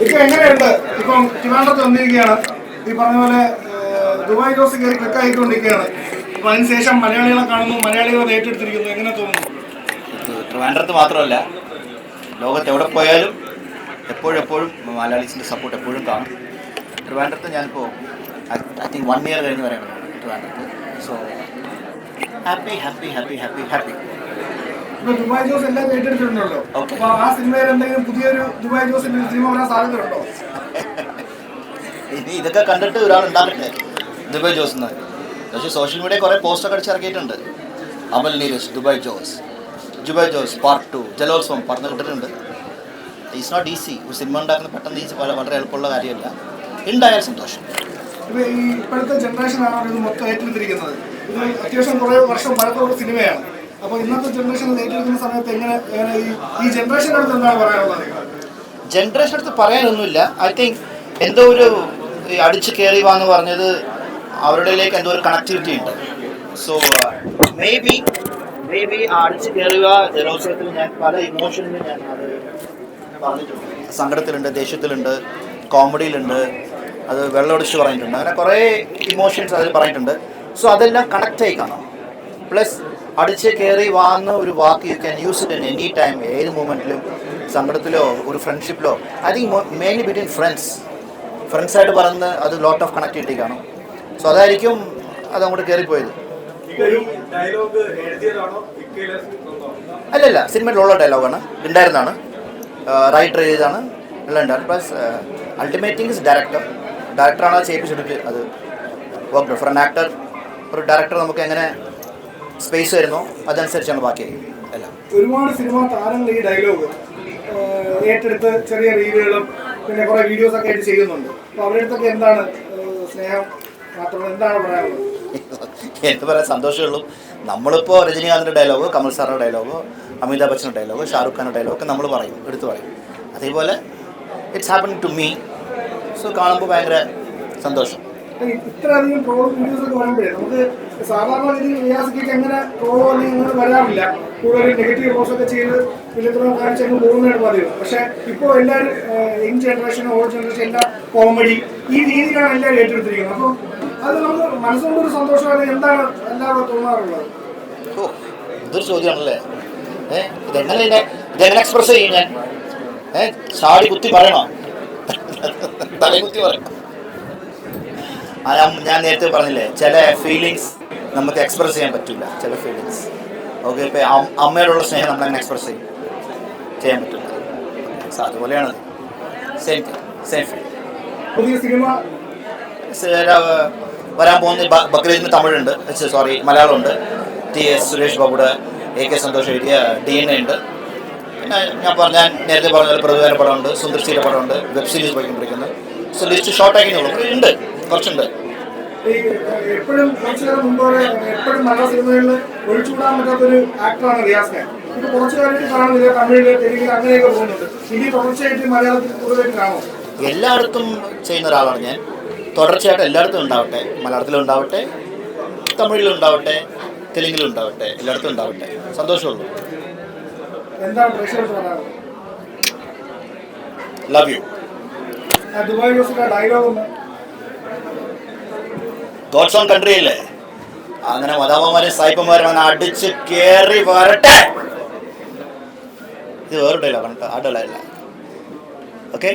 ഇപ്പൊ എങ്ങനെയുണ്ട്? ഇപ്പം ട്രിവാൻഡ്രത്ത് വന്നിരിക്കുകയാണ്, ഈ പറഞ്ഞ പോലെ ദുബായ് ജോസ് കയറി ക്ലിക്കായിക്കൊണ്ടിരിക്കുകയാണ്. അപ്പൊ അതിനുശേഷം മലയാളികളെ കാണുന്നു, മലയാളികളെ ഏറ്റെടുത്തിരിക്കുന്നു, എങ്ങനെ തോന്നുന്നു? ട്രിവാൻഡ്രത്ത് മാത്രമല്ല, ലോകത്ത് എവിടെ പോയാലും എപ്പോഴും മലയാളീസിൻ്റെ സപ്പോർട്ട് എപ്പോഴും കാണും. ട്രിവാൻഡ്രത്ത് ഞാനിപ്പോൾ ഐ തിങ്ക് 1 year കഴിഞ്ഞ് വരെയാണ് ട്രിവാൻഡ്രത്ത്. So happy. ഇപ്പൊ ദുബായ് ജോസ് എല്ലാം ഏറ്റെടുത്തിട്ടുണ്ടല്ലോ. അപ്പൊ ആ സിനിമയിൽ എന്തെങ്കിലും പുതിയൊരു ദുബായ് ജോസിന്റെ സിനിമ വരാൻ സാധ്യതയുണ്ടോ? ഇനി ഇതൊക്കെ കണ്ടിട്ട് ഒരാളുണ്ടാകട്ടെ ദുബായ് ജോസ് എന്ന്. പക്ഷേ സോഷ്യൽ മീഡിയ കുറേ പോസ്റ്റൊക്കെ അടിച്ചിറക്കിയിട്ടുണ്ട്. അമൽ നീരജ് ദുബായ് ജോസ് പാർട്ട് 2 ജലോത്സവം പറഞ്ഞു കിട്ടിയിട്ടുണ്ട്. It's not easy. ഒരു സിനിമ ഉണ്ടാക്കുന്ന പെട്ടെന്ന് ഈസി വളരെ എളുപ്പമുള്ള കാര്യമല്ല. ഉണ്ടായാൽ സന്തോഷം. ഈ ഇപ്പോഴത്തെ ജനറേഷനാണ് ഇത് മൊത്തം ഏറ്റെടുത്തിരിക്കുന്നത്. ഇത് അത്യാവശ്യം കുറേ വർഷം പഴക്കമുള്ള സിനിമയാണ്. അപ്പോൾ ഇന്നത്തെ ജനറേഷൻ ഏറ്റെടുക്കുന്ന സമയത്ത് എങ്ങനെ ഈ ജനറേഷൻ്റെ അടുത്ത് എന്താണ് പറയാനുള്ളത്? ജനറേഷൻ അടുത്ത് പറയാനൊന്നുമില്ല. ഐ തിങ്ക് എന്തോ ഒരു അടിച്ചു കയറി വാന്ന് പറഞ്ഞത് അവരുടെയിലേക്ക് എന്തോ ഒരു കണക്ടിവിറ്റി ഉണ്ട്. സോ മേ ബി അടിച്ചു കയറുക ജലോത്സവത്തിൽ ഞാൻ പല ഇമോഷനിലും ഞാൻ അത് പറഞ്ഞിട്ടുണ്ട്. സങ്കടത്തിലുണ്ട്, ദേഷ്യത്തിലുണ്ട്, കോമഡിയിലുണ്ട്, അത് വെള്ളമൊടിച്ച് പറഞ്ഞിട്ടുണ്ട്. അങ്ങനെ കുറേ ഇമോഷൻസ് അതിൽ പറഞ്ഞിട്ടുണ്ട്. സോ അതെല്ലാം കണക്റ്റ് ആയി കാണാം. പ്ലസ് അടിച്ച് കയറി വാങ്ങുന്ന ഒരു വാക്ക് you can use it in any time, ഏത് മൂമെൻറ്റിലും, സങ്കടത്തിലോ ഒരു ഫ്രണ്ട്ഷിപ്പിലോ. ഐ തിങ്ക് മെയിൻലി ബിറ്റ്വീൻ ഫ്രണ്ട്സായിട്ട് പറയുന്നത് അത് ലോട്ട് ഓഫ് കണക്ടിവിറ്റി കാണും. സോ അതായിരിക്കും അതങ്ങോട്ട് കയറിപ്പോയത്. അല്ലല്ല, സിനിമയിലുള്ള ഡയലോഗാണ്, ഉണ്ടായിരുന്നതാണ്, റൈറ്റർ ചെയ്തതാണ്, എല്ലാം ഉണ്ടായിരുന്നു. പ്ലസ് അൾട്ടിമേറ്റ് തിങ് ഇസ് ഡയറക്ടറാണ് അത് ചെയ്യിപ്പിച്ചെടുത്ത് അത് വർക്ക് ഫോർ ആൻ ആക്ടർ. ഒരു ഡയറക്ടർ നമുക്ക് എങ്ങനെ സ്പേസ് വരുന്നോ അതനുസരിച്ചാണ് ബാക്കി എല്ലാം. ഒരുപാട് സിനിമാ താരങ്ങൾ ഈ ഡയലോഗ് ഏറ്റെടുത്ത് ചെറിയ റീലുകളും പിന്നെ കുറേ വീഡിയോസൊക്കെ ആയിട്ട് ചെയ്യുന്നുണ്ട്. അപ്പോൾ അവരുടെ അടുത്തൊക്കെ എന്താണ് സ്നേഹം മാത്രമല്ല എന്താണ് പറയാനുള്ളത്? എന്ത് പറയാൻ സന്തോഷമുള്ളൂ. നമ്മളിപ്പോൾ രജനീകാന്തിൻ്റെ ഡയലോഗ്, കമൽ സാറിൻ്റെ ഡയലോഗ്, അമിതാഭ് ബച്ചൻ്റെ ഡയലോഗ്, ഷാറുഖ് ഖാൻ്റെ ഡയലോഗ് ഒക്കെ നമ്മൾ എടുത്തു പറയും. അതേപോലെ it's happening to me. So കാണുമ്പോൾ ഭയങ്കര സന്തോഷം. ഇത്രയധികം ട്രോൾ വീഡിയോസ് ഒക്കെ വരുമ്പോഴേ നമുക്ക് സാധാരണ രീതിയിൽ റിയാസിക്ക് എങ്ങനെ ട്രോളോ അല്ലെങ്കിൽ അങ്ങനെ വരാറില്ല. കൂടുതൽ നെഗറ്റീവ് റോസ് ഒക്കെ ചെയ്ത് വില്ലത്തരം കാണിച്ചങ്ങ് പോകുന്നതാണ് പതിവ്. പക്ഷേ ഇപ്പോൾ എല്ലാവരും യങ് ജനറേഷൻ, ഓൾഡ് ജനറേഷൻ എല്ലാം കോമഡി ഈ രീതിയിലാണ് എല്ലാവരും ഏറ്റെടുത്തിരിക്കുന്നത്. അപ്പോൾ അത് നമുക്ക് മനസ്സുകൊണ്ടൊരു സന്തോഷമാണ്. എന്താണ് എല്ലാവരും തോന്നാറുള്ളത്? ഓ, ഇതൊരു ചോദ്യമാണല്ലേ. ഇതെങ്ങനെ എക്സ്പ്രസ് ചെയ്യും ഞാൻ? ചാടി കുത്തി പറയണോ? തലകുത്തി പറയണം. ഞാൻ നേരത്തെ പറഞ്ഞില്ലേ, ചില ഫീലിങ്സ് നമുക്ക് എക്സ്പ്രസ് ചെയ്യാൻ പറ്റില്ല. ചില ഫീലിങ്സ് ഓക്കെ. ഇപ്പം അമ്മയോടുള്ള സ്നേഹം നമ്മളങ്ങനെ എക്സ്പ്രസ് ചെയ്യാൻ പറ്റില്ല. സോ അതുപോലെയാണ് സെയിം ഫീൽ. പുതിയ സിനിമ വരാൻ പോകുന്ന ബക്രീദിന് തമിഴുണ്ട്, മലയാളമുണ്ട്. TS സുരേഷ് ബാബുയുടെ AK സന്തോഷ് എഴുതിയ DNA ഉണ്ട്. പിന്നെ ഞാൻ നേരത്തെ പറഞ്ഞ പ്രതികാര പടമുണ്ട്, സുന്ദർശീല പടമുണ്ട്, വെബ് സീരീസ് പോയിക്കൊണ്ടിരിക്കുന്നത്. സോ ലിസ്റ്റ് ഷോർട്ടാക്കിയുള്ളൂ, ഉണ്ട്, കുറച്ചുണ്ട്. എപ്പോഴും കുറച്ചു നേരം മുമ്പോടെ എപ്പോഴും നല്ല സിനിമകളിൽ ഒഴിച്ചുകൂടാൻ പറ്റാത്തൊരു ആക്ടറാണ് റിയാസ് ഖാൻ. ഇപ്പോൾ കുറച്ചു കാലമായിട്ട് കാണുന്നില്ല, തമിഴിൽ, തെലുങ്കിൽ അങ്ങനെയൊക്കെ പോകുന്നുണ്ട്. ഇനി തുടർച്ചയായിട്ട് മലയാളത്തിൽ കൂടുതലായിട്ട് കാണും. എല്ലായിടത്തും ചെയ്യുന്ന ഒരാളാണ് ഞാൻ. തുടർച്ചയായിട്ട് എല്ലായിടത്തും ഉണ്ടാവട്ടെ. മലയാളത്തിലും ഉണ്ടാവട്ടെ, തമിഴിലും ഉണ്ടാവട്ടെ, തെലുങ്കിലും ഉണ്ടാവട്ടെ, എല്ലായിടത്തും ഉണ്ടാവട്ടെ. സന്തോഷമുള്ളൂ. എന്താണ് പ്രേക്ഷകർക്ക് പറയാനുള്ളത്? Love you. ദുബായ് ജോസിന്റെ ഡയലോഗ് ഒന്ന്. ഗോഡ്സ് ഓൺ കൺട്രി അല്ലേ, അങ്ങനെ മതാപന്മാരും സായിപ്പന്മാരും അങ്ങനെ അടിച്ച് കയറി വരട്ടെ. ഇത് വേറെ ഡയലോഗാണ് കേട്ടോ, ആ ഡയലോഗല്ല. ഓക്കെ.